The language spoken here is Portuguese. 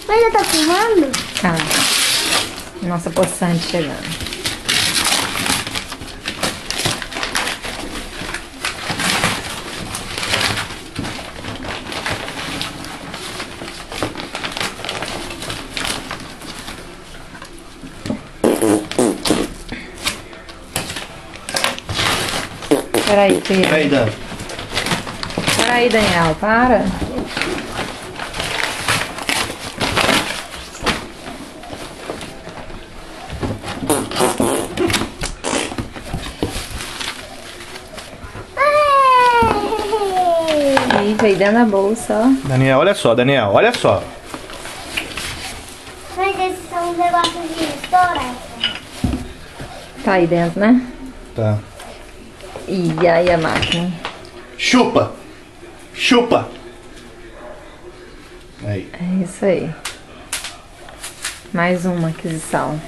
Mas já tá filmando? Tá. Nossa poçante chegando. Peraí, Pedro. Peraí, Dan. Peraí, Daniel, para. Ih, veio dentro da bolsa, ó. Daniel, olha só, Daniel, olha só. Mas esses são os negócios de estourar. Tá aí dentro, né? Tá. E aí a máquina. Chupa! Chupa! Aí. É isso aí. Mais uma aquisição.